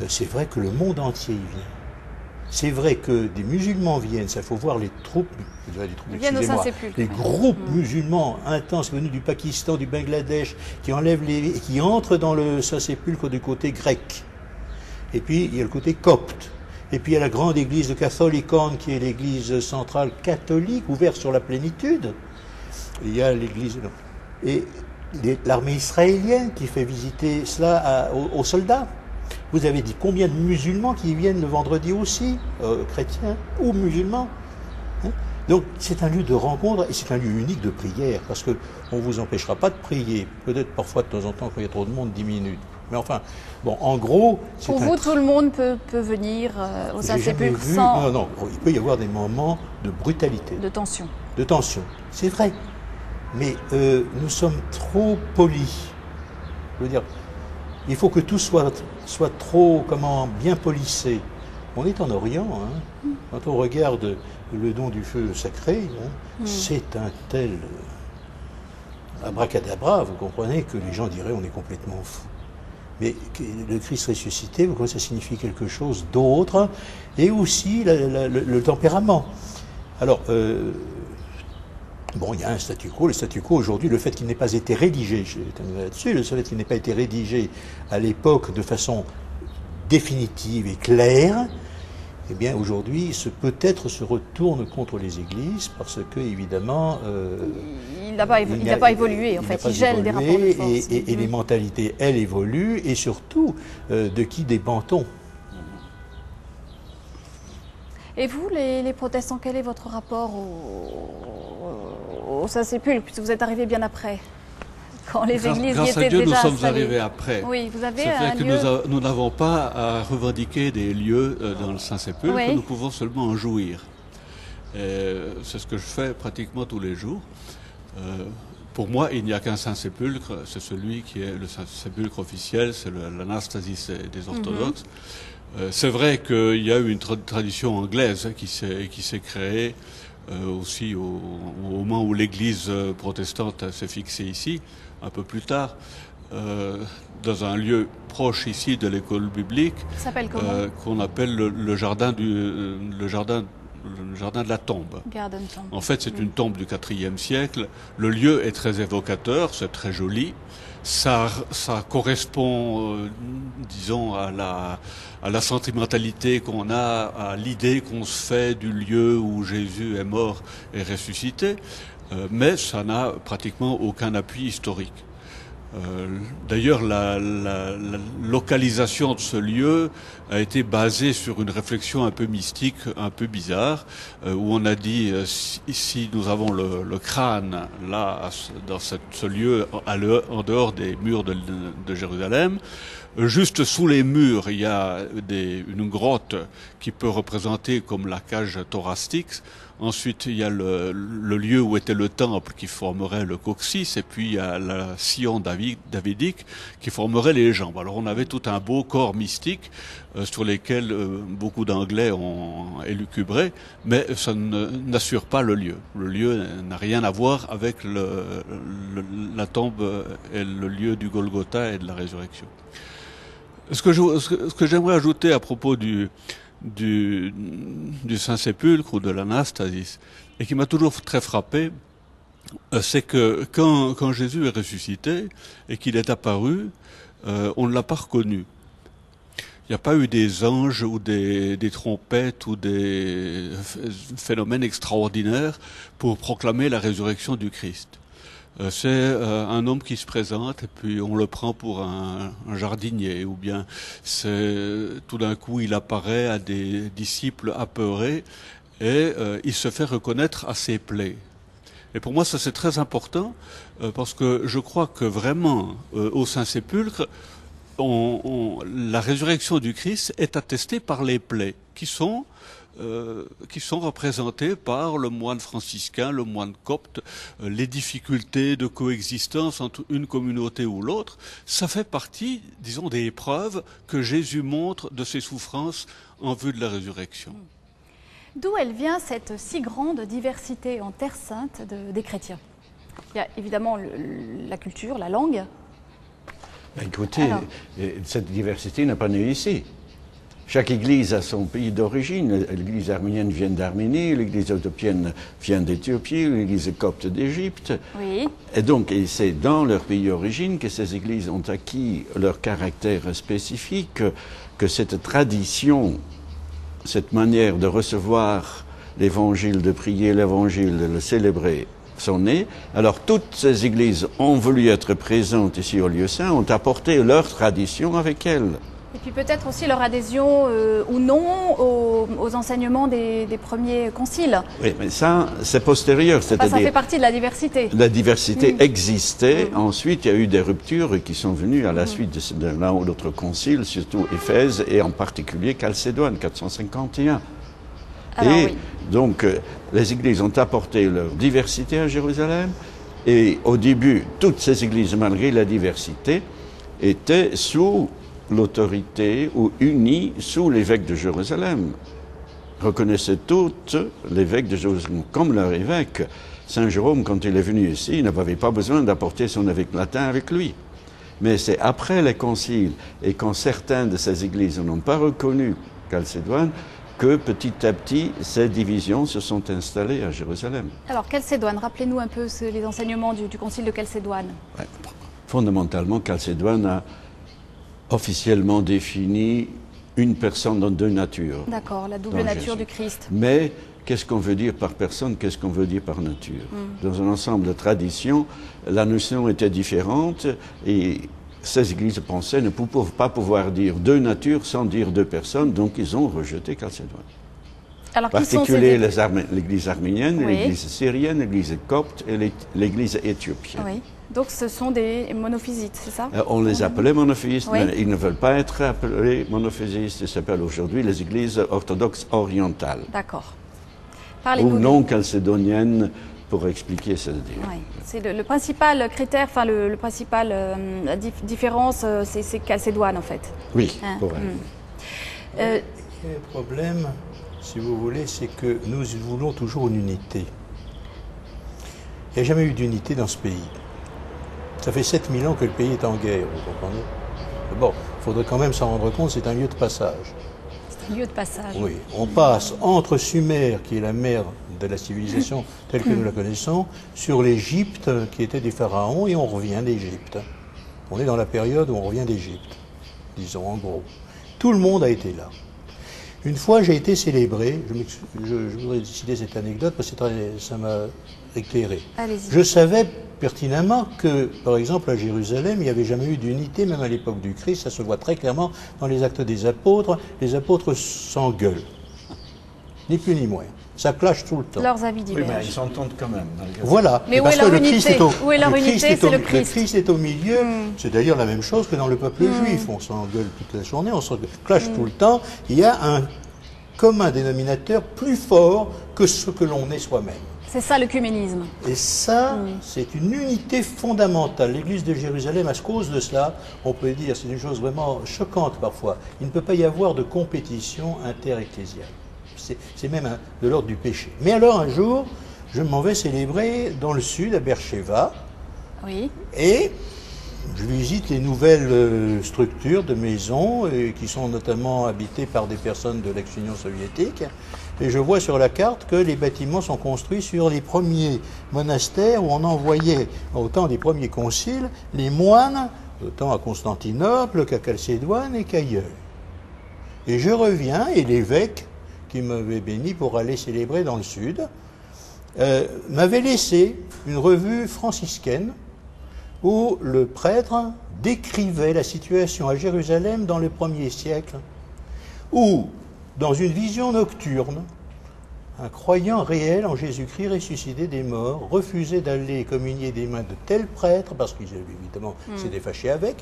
[SPEAKER 3] c'est vrai que le monde entier y vient. C'est vrai que des musulmans viennent, ça faut voir les troupes, les groupes musulmans intenses venus du Pakistan, du Bangladesh, qui entrent dans le Saint-Sépulcre du côté grec. Et puis il y a le côté copte. Et puis il y a la grande église de Catholicon, qui est l'église centrale catholique, ouverte sur la plénitude. Il y a l'église... Et l'armée israélienne qui fait visiter cela aux soldats. Vous avez dit combien de musulmans qui viennent le vendredi aussi, chrétiens ou musulmans, hein? Donc c'est un lieu de rencontre et c'est un lieu unique de prière, parce qu'on ne vous empêchera pas de prier, peut-être parfois de temps en temps quand il y a trop de monde, 10 minutes. Mais enfin, bon, en gros...
[SPEAKER 1] Pour vous, tout le monde peut venir au Saint-Sépulcre sans...
[SPEAKER 3] Non, il peut y avoir des moments de brutalité.
[SPEAKER 1] De tension.
[SPEAKER 3] De tension, c'est vrai. Mais nous sommes trop polis. Je veux dire, il faut que tout soit trop, bien polissé. On est en Orient, hein. Quand on regarde le don du feu sacré, hein, c'est un tel abracadabra, vous comprenez, que les gens diraient on est complètement fou. Mais le Christ ressuscité, vous comprenez, ça signifie quelque chose d'autre, et aussi le tempérament. Alors, bon, il y a un statu quo. Le statu quo, aujourd'hui, le fait qu'il n'ait pas été rédigé, je termine là-dessus, le fait qu'il n'ait pas été rédigé à l'époque de façon définitive et claire, eh bien, aujourd'hui, peut-être se retourne contre les églises parce que, évidemment...
[SPEAKER 1] il n'a pas évolué, en fait. Il gèle des rapports de force.
[SPEAKER 3] Et les mentalités, elles, évoluent. Et surtout, de qui dépend-on?
[SPEAKER 1] Et vous, les protestants, quel est votre rapport au Saint-Sépulcre, puisque vous êtes arrivés bien après, quand les églises y étaient déjà installées?
[SPEAKER 4] Grâce à Dieu, nous sommes arrivés après.
[SPEAKER 1] Oui, vous avez
[SPEAKER 4] C'est
[SPEAKER 1] un
[SPEAKER 4] vrai que nous n'avons pas à revendiquer des lieux dans le Saint-Sépulcre, oui. Nous pouvons seulement en jouir. C'est ce que je fais pratiquement tous les jours. Pour moi, il n'y a qu'un Saint-Sépulcre, c'est celui qui est le Saint-Sépulcre officiel, c'est l'anastasis des orthodoxes. C'est vrai qu'il y a eu une tradition anglaise qui s'est créée aussi au moment où l'Église protestante s'est fixée ici, un peu plus tard, dans un lieu proche ici de l'école biblique, qu'on appelle le jardin de la tombe. En fait, c'est une tombe du IVe siècle. Le lieu est très évocateur, c'est très joli. Ça correspond, disons, à la sentimentalité qu'on a, à l'idée qu'on se fait du lieu où Jésus est mort et ressuscité, mais ça n'a pratiquement aucun appui historique. D'ailleurs, la localisation de ce lieu a été basée sur une réflexion un peu mystique, un peu bizarre, où on a dit si nous avons le crâne là, dans ce lieu, en dehors des murs de Jérusalem, juste sous les murs, il y a une grotte qui peut représenter comme la cage thoracique. Ensuite, il y a le lieu où était le temple qui formerait le coccyx, et puis il y a la sillon davidique qui formerait les jambes. Alors on avait tout un beau corps mystique sur lesquels beaucoup d'Anglais ont élucubré, mais ça n'assure pas le lieu. Le lieu n'a rien à voir avec la tombe et le lieu du Golgotha et de la résurrection. Ce que j'aimerais ajouter à propos du Saint-Sépulcre ou de l'anastasis, et qui m'a toujours très frappé, c'est que quand Jésus est ressuscité et qu'il est apparu, on ne l'a pas reconnu. Il n'y a pas eu des anges ou des trompettes ou des phénomènes extraordinaires pour proclamer la résurrection du Christ. C'est un homme qui se présente et puis on le prend pour un jardinier, ou bien tout d'un coup il apparaît à des disciples apeurés et il se fait reconnaître à ses plaies. Et pour moi ça c'est très important parce que je crois que vraiment au Saint-Sépulcre la résurrection du Christ est attestée par les plaies qui sont représentées par le moine franciscain, le moine copte, les difficultés de coexistence entre une communauté ou l'autre. Ça fait partie, disons, des preuves que Jésus montre de ses souffrances en vue de la résurrection.
[SPEAKER 1] D'où elle vient cette si grande diversité en Terre Sainte des chrétiens? Il y a évidemment la culture, la langue.
[SPEAKER 2] Écoutez, cette diversité n'est pas née ici. Chaque église a son pays d'origine. L'église arménienne vient d'Arménie, l'église éthiopienne vient d'Éthiopie, l'église copte d'Égypte.
[SPEAKER 1] Oui.
[SPEAKER 2] Et donc, c'est dans leur pays d'origine que ces églises ont acquis leur caractère spécifique, que cette tradition, cette manière de recevoir l'évangile, de prier l'évangile, de le célébrer, sont nées. Alors toutes ces églises ont voulu être présentes ici au lieu saint, ont apporté leur tradition avec elles.
[SPEAKER 1] Et puis peut-être aussi leur adhésion ou non aux enseignements des premiers conciles.
[SPEAKER 2] Oui, mais ça, c'est postérieur.
[SPEAKER 1] Ça fait partie de la diversité.
[SPEAKER 2] La diversité existait. Ensuite, il y a eu des ruptures qui sont venues à la suite de l'un ou l'autre concile, surtout Éphèse et en particulier Chalcédoine, 451.
[SPEAKER 1] Alors,
[SPEAKER 2] et donc, les églises ont apporté leur diversité à Jérusalem. Et au début, toutes ces églises, malgré la diversité, étaient sous l'autorité ou unies sous l'évêque de Jérusalem. Reconnaissaient toutes l'évêque de Jérusalem comme leur évêque. Saint Jérôme, quand il est venu ici, il n'avait pas besoin d'apporter son évêque latin avec lui. Mais c'est après les conciles et quand certains de ces églises n'ont pas reconnu Chalcédoine que petit à petit, ces divisions se sont installées à Jérusalem.
[SPEAKER 1] Alors, Chalcédoine, rappelez-nous un peu les enseignements du concile de Chalcédoine.
[SPEAKER 2] Ouais. Fondamentalement, Chalcédoine a officiellement défini une personne dans deux natures.
[SPEAKER 1] D'accord, la double nature du Christ.
[SPEAKER 2] Mais qu'est-ce qu'on veut dire par personne, qu'est-ce qu'on veut dire par nature? Dans un ensemble de traditions, la notion était différente et ces églises pensaient ne pouvaient pas pouvoir dire deux natures sans dire deux personnes, donc ils ont rejeté Chalcédoine.
[SPEAKER 1] Alors,
[SPEAKER 2] en particulier l'église arménienne, l'église syrienne, l'église copte et l'église éthiopienne.
[SPEAKER 1] Oui. Donc ce sont des monophysites, c'est ça?
[SPEAKER 2] On les appelait monophysistes, mais ils ne veulent pas être appelés monophysistes. Ils s'appellent aujourd'hui les églises orthodoxes orientales.
[SPEAKER 1] D'accord.
[SPEAKER 2] Ou non chalcédoniennes, pour expliquer ce dire.
[SPEAKER 1] Oui. C'est le principal critère, enfin le principal différence, c'est Chalcédoine en fait.
[SPEAKER 2] Oui, pour elle.
[SPEAKER 3] Le problème, si vous voulez, c'est que nous voulons toujours une unité. Il n'y a jamais eu d'unité dans ce pays. Ça fait 7000 ans que le pays est en guerre, vous comprenez? Bon, il faudrait quand même s'en rendre compte, c'est un lieu de passage.
[SPEAKER 1] C'est un lieu de passage.
[SPEAKER 3] Oui, on passe entre Sumer, qui est la mère de la civilisation telle que nous la connaissons, sur l'Égypte, qui était des pharaons, et on revient d'Égypte. On est dans la période où on revient d'Égypte, disons en gros. Tout le monde a été là. Une fois, j'ai été célébré, je voudrais citer cette anecdote parce que ça m'a éclairé. Je savais pertinemment que, par exemple, à Jérusalem, il n'y avait jamais eu d'unité, même à l'époque du Christ, ça se voit très clairement dans les actes des apôtres. Les apôtres s'engueulent, ni plus ni moins. Ça clash tout le temps.
[SPEAKER 1] Leurs avis divergent.
[SPEAKER 2] Oui, mais ils s'entendent quand même.
[SPEAKER 3] Voilà.
[SPEAKER 1] Mais où est leur unité? Où est leur unité? C'est le Christ.
[SPEAKER 3] Le Christ est au milieu. C'est d'ailleurs la même chose que dans le peuple juif. On s'engueule toute la journée, on se clash tout le temps. Il y a un commun dénominateur plus fort que ce que l'on est soi-même.
[SPEAKER 1] C'est ça l'œcuménisme.
[SPEAKER 3] Et ça, c'est une unité fondamentale. L'Église de Jérusalem, à cause de cela, on peut dire, c'est une chose vraiment choquante parfois. Il ne peut pas y avoir de compétition inter-ecclésiale. C'est même de l'ordre du péché. Mais alors un jour, je m'en vais célébrer dans le sud, à Beersheva.
[SPEAKER 1] Oui.
[SPEAKER 3] Et je visite les nouvelles structures de maisons qui sont notamment habitées par des personnes de l'ex-Union soviétique. Et je vois sur la carte que les bâtiments sont construits sur les premiers monastères où on envoyait, au temps des premiers conciles, les moines, autant à Constantinople qu'à Chalcédoine et qu'ailleurs. Et je reviens et l'évêque qui m'avait béni pour aller célébrer dans le sud, m'avait laissé une revue franciscaine où le prêtre décrivait la situation à Jérusalem dans le 1er siècle, où, dans une vision nocturne, un croyant réel en Jésus-Christ ressuscité des morts refusait d'aller communier des mains de tel prêtre, parce qu'il évidemment s'était fâché avec,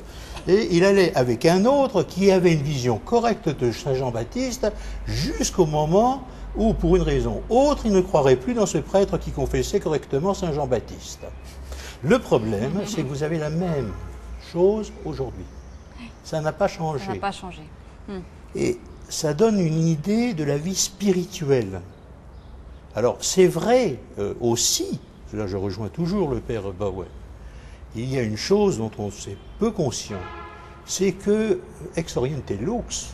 [SPEAKER 3] et il allait avec un autre qui avait une vision correcte de Saint Jean-Baptiste, jusqu'au moment où, pour une raison autre, il ne croirait plus dans ce prêtre qui confessait correctement Saint Jean-Baptiste. Le problème, c'est que vous avez la même chose aujourd'hui. Ça n'a pas changé.
[SPEAKER 1] Ça n'a pas changé.
[SPEAKER 3] Et ça donne une idée de la vie spirituelle. Alors, c'est vrai aussi, là je rejoins toujours le père Bauer, il y a une chose dont on est peu conscient, c'est que ex oriente lux,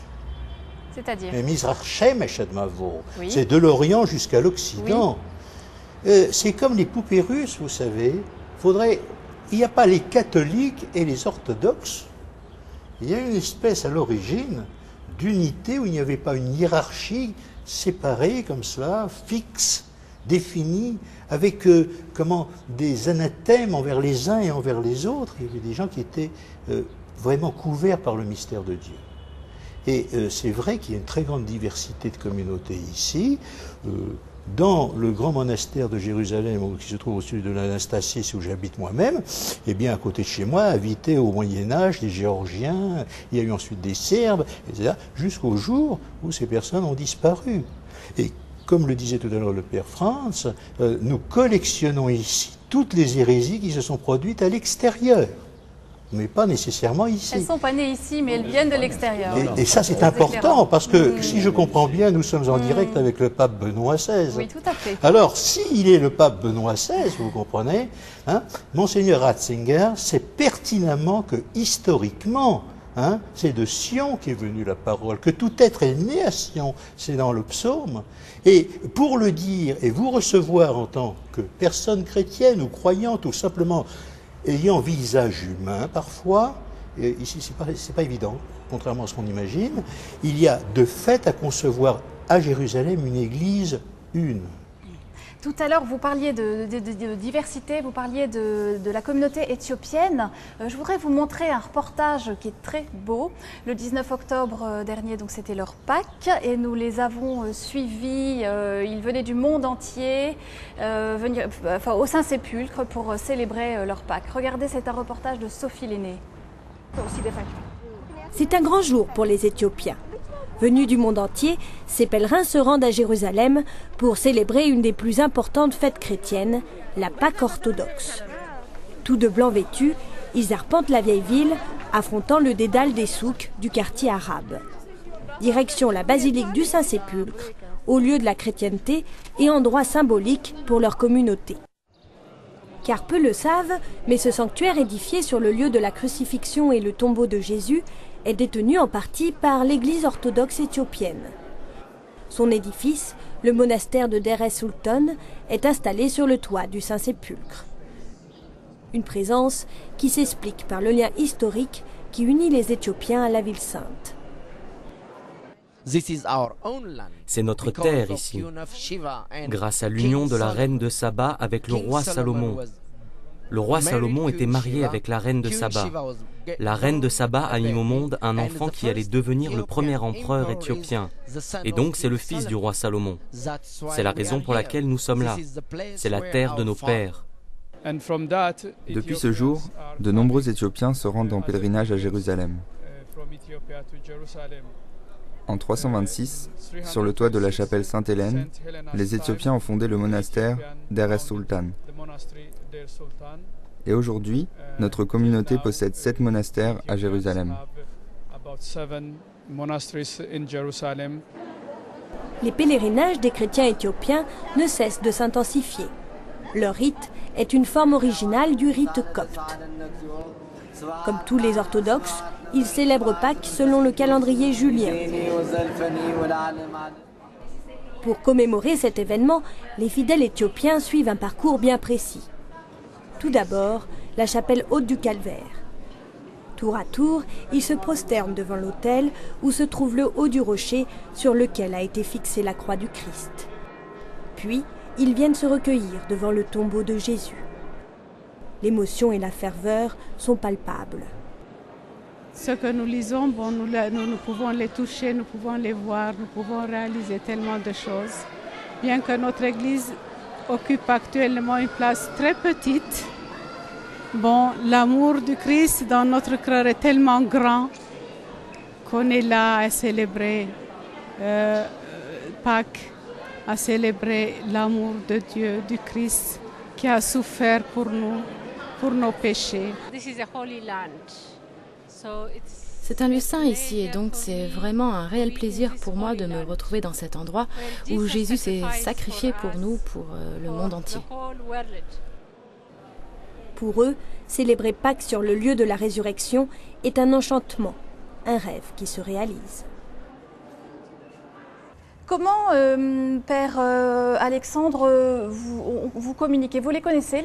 [SPEAKER 1] c'est-à-dire
[SPEAKER 3] Mizrachem echad mavo, c'est de l'Orient jusqu'à l'Occident. C'est comme les poupées russes, vous savez, il n'y a pas les catholiques et les orthodoxes, il y a une espèce à l'origine d'unité où il n'y avait pas une hiérarchie séparée comme cela, fixe, définie, avec des anathèmes envers les uns et envers les autres. Il y avait des gens qui étaient vraiment couverts par le mystère de Dieu. Et c'est vrai qu'il y a une très grande diversité de communautés ici. Dans le grand monastère de Jérusalem, qui se trouve au sud de l'Anastasis, où j'habite moi-même, eh bien, à côté de chez moi, habitaient au Moyen-Âge des Géorgiens, il y a eu ensuite des Serbes, etc., jusqu'au jour où ces personnes ont disparu. Et comme le disait tout à l'heure le père Franz, nous collectionnons ici toutes les hérésies qui se sont produites à l'extérieur, mais pas nécessairement ici.
[SPEAKER 1] Elles ne sont pas nées ici, mais elles viennent de l'extérieur.
[SPEAKER 3] Et ça, c'est important, parce que, si je comprends bien, nous sommes en direct avec le pape Benoît XVI.
[SPEAKER 1] Oui, tout à fait.
[SPEAKER 3] Alors, s'il est le pape Benoît XVI, vous comprenez, Monseigneur Ratzinger sait pertinemment que, historiquement, c'est de Sion qu'est venue la parole, que tout être est né à Sion, c'est dans le psaume. Et pour le dire et vous recevoir en tant que personne chrétienne ou croyante ou simplement ayant visage humain parfois, et ici c'est pas évident, contrairement à ce qu'on imagine, il y a de fait à concevoir à Jérusalem une église une.
[SPEAKER 1] Tout à l'heure, vous parliez de diversité, vous parliez de la communauté éthiopienne. Je voudrais vous montrer un reportage qui est très beau. Le 19 octobre dernier, donc c'était leur Pâques, et nous les avons suivis. Ils venaient du monde entier, au Saint-Sépulcre pour célébrer leur Pâques. Regardez, c'est un reportage de Sophie Lenné.
[SPEAKER 10] C'est un grand jour pour les Éthiopiens. Venus du monde entier, ces pèlerins se rendent à Jérusalem pour célébrer une des plus importantes fêtes chrétiennes, la Pâque orthodoxe. Tous de blanc vêtus, ils arpentent la vieille ville, affrontant le dédale des souks du quartier arabe. Direction la basilique du Saint-Sépulcre, au lieu de la chrétienté et endroit symbolique pour leur communauté. Car peu le savent, mais ce sanctuaire édifié sur le lieu de la crucifixion et le tombeau de Jésus est détenu en partie par l'Église orthodoxe éthiopienne. Son édifice, le monastère de Der es-Sultan, est installé sur le toit du Saint-Sépulcre. Une présence qui s'explique par le lien historique qui unit les Éthiopiens à la ville sainte.
[SPEAKER 11] C'est notre terre ici, grâce à l'union de la reine de Saba avec le roi Salomon. Le roi Salomon était marié avec la reine de Saba. La reine de Saba a mis au monde un enfant qui allait devenir le premier empereur éthiopien. Et donc c'est le fils du roi Salomon. C'est la raison pour laquelle nous sommes là. C'est la terre de nos pères.
[SPEAKER 12] Depuis ce jour, de nombreux Éthiopiens se rendent en pèlerinage à Jérusalem. En 326, sur le toit de la chapelle Sainte-Hélène, les Éthiopiens ont fondé le monastère Der es-Sultan. Et aujourd'hui, notre communauté possède 7 monastères à Jérusalem.
[SPEAKER 10] Les pèlerinages des chrétiens éthiopiens ne cessent de s'intensifier. Leur rite est une forme originale du rite copte. Comme tous les orthodoxes, ils célèbrent Pâques selon le calendrier julien. Pour commémorer cet événement, les fidèles éthiopiens suivent un parcours bien précis. Tout d'abord, la chapelle haute du Calvaire. Tour à tour, ils se prosternent devant l'autel où se trouve le haut du rocher sur lequel a été fixée la croix du Christ. Puis, ils viennent se recueillir devant le tombeau de Jésus. L'émotion et la ferveur sont palpables.
[SPEAKER 13] Ce que nous lisons, nous pouvons les toucher, nous pouvons les voir, nous pouvons réaliser tellement de choses. Bien que notre Église occupe actuellement une place très petite, l'amour du Christ dans notre cœur est tellement grand qu'on est là à célébrer Pâques, à célébrer l'amour de Dieu, du Christ qui a souffert pour nous, pour nos péchés.
[SPEAKER 14] C'est un lieu saint ici et donc c'est vraiment un réel plaisir pour moi de me retrouver dans cet endroit où Jésus s'est sacrifié pour nous, pour le monde entier.
[SPEAKER 10] Pour eux, célébrer Pâques sur le lieu de la résurrection est un enchantement, un rêve qui se réalise.
[SPEAKER 1] Comment, Père Alexandre, vous communiquez? Vous les connaissez,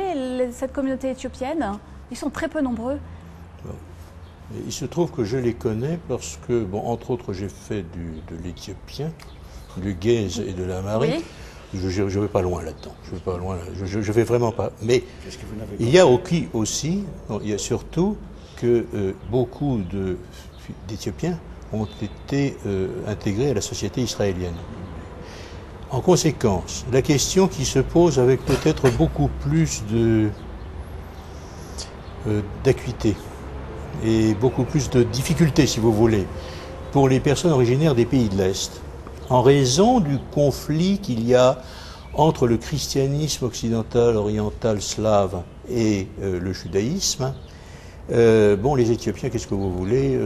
[SPEAKER 1] cette communauté éthiopienne? Ils sont très peu nombreux.
[SPEAKER 3] Il se trouve que je les connais parce que, entre autres, j'ai fait de l'éthiopien, du guèze et de la Mari. je vais pas loin là-dedans. Je vais vraiment pas. Mais il y a aussi, il y a surtout que beaucoup d'Éthiopiens ont été intégrés à la société israélienne. En conséquence, la question qui se pose avec peut-être beaucoup plus d'acuité et beaucoup plus de difficultés, si vous voulez, pour les personnes originaires des pays de l'Est, en raison du conflit qu'il y a entre le christianisme occidental, oriental, slave et le judaïsme. Les Éthiopiens, qu'est-ce que vous voulez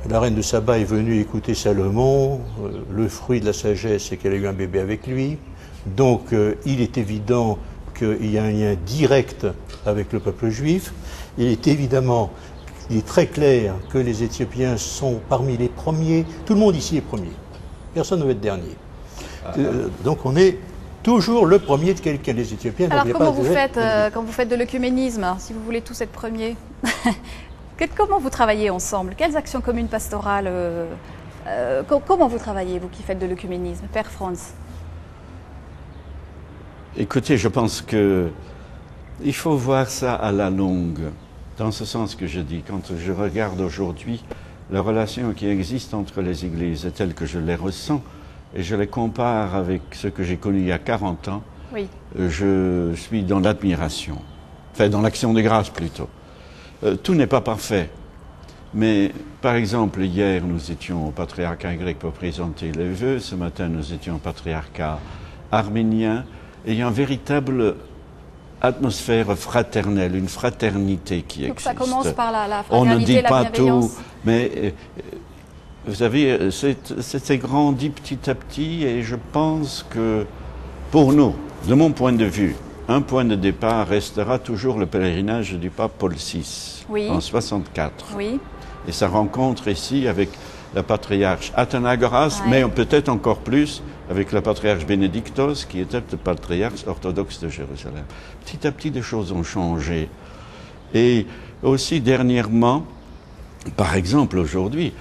[SPEAKER 3] La reine de Saba est venue écouter Salomon. Le fruit de la sagesse, c'est qu'elle a eu un bébé avec lui. Donc, il est évident qu'il y a un lien direct avec le peuple juif. Il est très clair que les Éthiopiens sont parmi les premiers. Tout le monde ici est premier. Personne ne veut être dernier. Donc on est toujours le premier de quelqu'un, les Éthiopiens.
[SPEAKER 1] Alors comment vous faites quand vous faites de l'œcuménisme, si vous voulez tous être premiers? Comment vous travaillez ensemble? Quelles actions communes pastorales comment vous travaillez, vous qui faites de l'œcuménisme, Père Franz?
[SPEAKER 2] Écoutez, je pense que il faut voir ça à la longue, dans ce sens que je dis. Quand je regarde aujourd'hui la relation qui existe entre les églises telle que je les ressens, et je les compare avec ce que j'ai connu il y a 40 ans,
[SPEAKER 1] oui.
[SPEAKER 2] Je suis dans l'admiration, enfin dans l'action de grâce plutôt. Tout n'est pas parfait, mais par exemple hier nous étions au patriarcat grec pour présenter les vœux, ce matin nous étions au patriarcat arménien, et il y a une véritable atmosphère fraternelle, une fraternité qui existe.
[SPEAKER 1] Donc ça commence par la fraternité,
[SPEAKER 2] on ne dit
[SPEAKER 1] la
[SPEAKER 2] pas
[SPEAKER 1] bienveillance.
[SPEAKER 2] tout, mais vous savez, c'est grandi petit à petit, et je pense que pour nous, de mon point de vue, un point de départ restera toujours le pèlerinage du pape Paul VI,
[SPEAKER 1] oui.
[SPEAKER 2] en 64.
[SPEAKER 1] Oui.
[SPEAKER 2] Et sa rencontre ici avec la patriarche Athanagoras,
[SPEAKER 1] oui.
[SPEAKER 2] mais peut-être encore plus avec la patriarche Benedictos, qui était le patriarche orthodoxe de Jérusalem. Petit à petit, des choses ont changé. Et aussi dernièrement, par exemple aujourd'hui,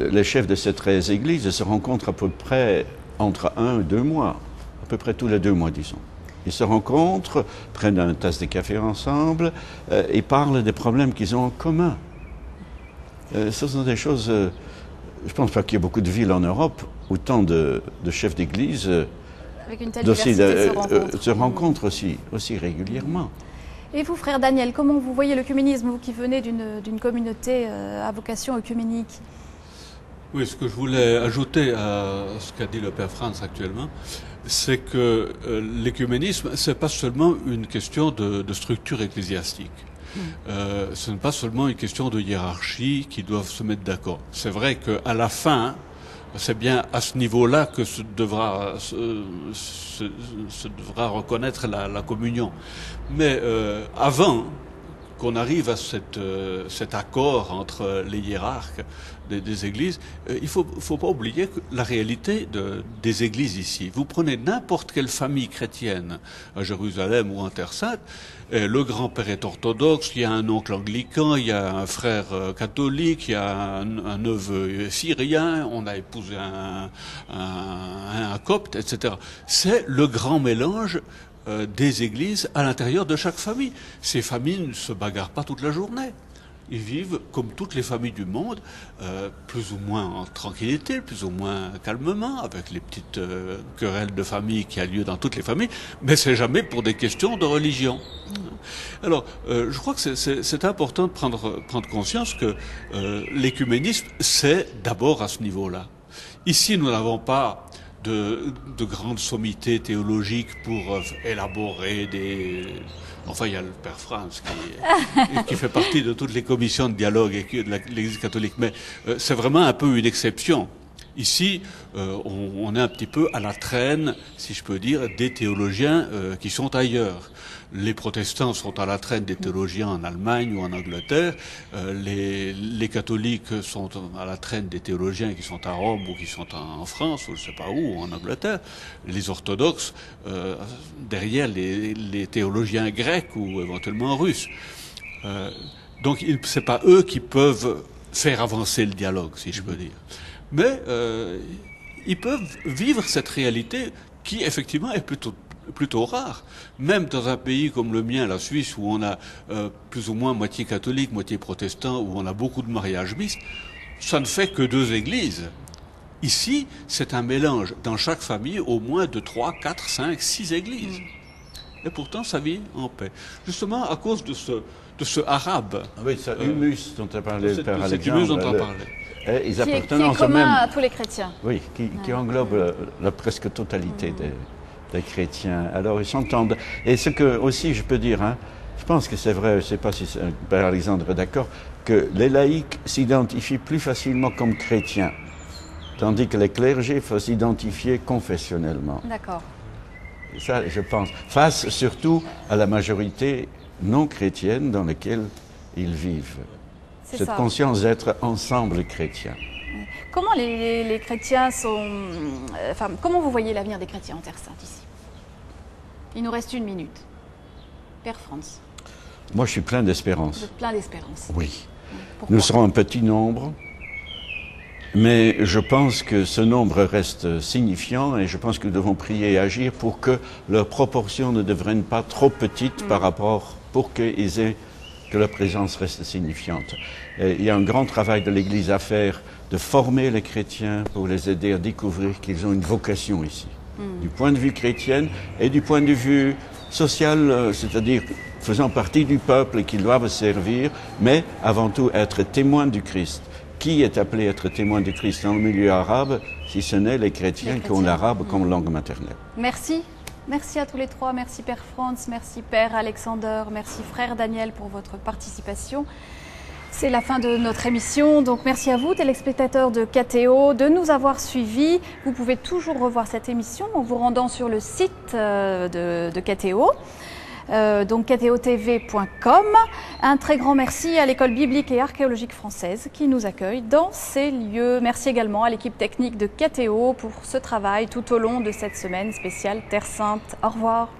[SPEAKER 2] les chefs de ces 13 églises se rencontrent à peu près entre 1 et 2 mois, à peu près tous les 2 mois, disons. Ils se rencontrent, prennent un tasse de café ensemble et parlent des problèmes qu'ils ont en commun. Ce sont des choses... je ne pense pas qu'il y ait beaucoup de villes en Europe où tant de chefs d'église se rencontrent aussi régulièrement.
[SPEAKER 1] Et vous, frère Daniel, comment vous voyez l'œcuménisme, vous qui venez d'une communauté à vocation œcuménique?
[SPEAKER 4] Oui, ce que je voulais ajouter à ce qu'a dit le Père Franz actuellement, c'est que l'œcuménisme, ce n'est pas seulement une question de structure ecclésiastique. Ce n'est pas seulement une question de hiérarchie qui doivent se mettre d'accord. C'est vrai qu'à la fin, c'est bien à ce niveau-là que se devra reconnaître la communion. Mais avant qu'on arrive à cet accord entre les hiérarques des églises, il faut pas oublier que la réalité des églises ici. Vous prenez n'importe quelle famille chrétienne à Jérusalem ou en Terre Sainte, le grand-père est orthodoxe, il y a un oncle anglican, il y a un frère catholique, il y a un neveu syrien, on a épousé un copte, etc. C'est le grand mélange des églises à l'intérieur de chaque famille. Ces familles ne se bagarrent pas toute la journée. Ils vivent comme toutes les familles du monde, plus ou moins en tranquillité, plus ou moins calmement, avec les petites querelles de famille qui a lieu dans toutes les familles, mais c'est jamais pour des questions de religion. Alors, je crois que c'est important de prendre conscience que l'écuménisme, c'est d'abord à ce niveau-là. Ici, nous n'avons pas de grandes sommités théologiques pour élaborer des... Enfin, il y a le Père Franz qui fait partie de toutes les commissions de dialogue de l'Église catholique, mais c'est vraiment un peu une exception. Ici, on est un petit peu à la traîne, si je peux dire, des théologiens qui sont ailleurs. Les protestants sont à la traîne des théologiens en Allemagne ou en Angleterre. Les catholiques sont à la traîne des théologiens qui sont à Rome ou qui sont en France ou je ne sais pas où, en Angleterre. Les orthodoxes derrière les théologiens grecs ou éventuellement russes. Donc c'est pas eux qui peuvent faire avancer le dialogue, si je peux dire. Mais ils peuvent vivre cette réalité qui effectivement est plutôt rare. Même dans un pays comme le mien, la Suisse, où on a plus ou moins moitié catholique, moitié protestant, où on a beaucoup de mariages mixtes, ça ne fait que 2 églises. Ici, c'est un mélange dans chaque famille au moins de 3, 4, 5, 6 églises. Et pourtant, ça vit en paix. Justement, à cause de ce arabe.
[SPEAKER 2] Ah oui, ce humus dont tu as parlé, le Père Alexandre.
[SPEAKER 4] Humus dont tu as parlé.
[SPEAKER 2] Ils
[SPEAKER 1] qui est
[SPEAKER 2] appartenant
[SPEAKER 1] commun à tous les chrétiens.
[SPEAKER 2] Oui, qui englobe la presque totalité des chrétiens. Alors, ils s'entendent. Et ce que aussi, je peux dire, hein, je pense que c'est vrai, je ne sais pas si le Père Alexandre est d'accord, que les laïcs s'identifient plus facilement comme chrétiens, tandis que les clergés faut s'identifier confessionnellement.
[SPEAKER 1] D'accord.
[SPEAKER 2] Ça, je pense, face surtout à la majorité non chrétienne dans laquelle ils vivent. Cette conscience d'être ensemble chrétiens.
[SPEAKER 1] Comment les chrétiens sont... Enfin, comment vous voyez l'avenir des chrétiens en Terre Sainte ici? Il nous reste 1 minute. Père Franz.
[SPEAKER 2] Moi, je suis plein d'espérance.
[SPEAKER 1] Vous êtes plein d'espérance.
[SPEAKER 2] Oui.
[SPEAKER 1] Pourquoi?
[SPEAKER 2] Nous serons un petit nombre. Mais je pense que ce nombre reste signifiant et je pense que nous devons prier et agir pour que leur proportion ne devienne pas trop petite par rapport, pour que leur présence reste signifiante. Et il y a un grand travail de l'Église à faire, de former les chrétiens pour les aider à découvrir qu'ils ont une vocation ici. Du point de vue chrétien et du point de vue social, c'est-à-dire faisant partie du peuple et qu'ils doivent servir, mais avant tout être témoins du Christ. Qui est appelé à être témoin du Christ dans le milieu arabe, si ce n'est les chrétiens qui ont l'arabe comme langue maternelle?
[SPEAKER 1] Merci. Merci à tous les 3. Merci Père Franz, merci Père Alexander, merci Frère Daniel pour votre participation. C'est la fin de notre émission, donc merci à vous téléspectateurs de KTO de nous avoir suivis. Vous pouvez toujours revoir cette émission en vous rendant sur le site de KTO. Donc ktotv.com. Un très grand merci à l'école biblique et archéologique française qui nous accueille dans ces lieux. Merci également à l'équipe technique de KTO pour ce travail tout au long de cette semaine spéciale Terre Sainte. Au revoir.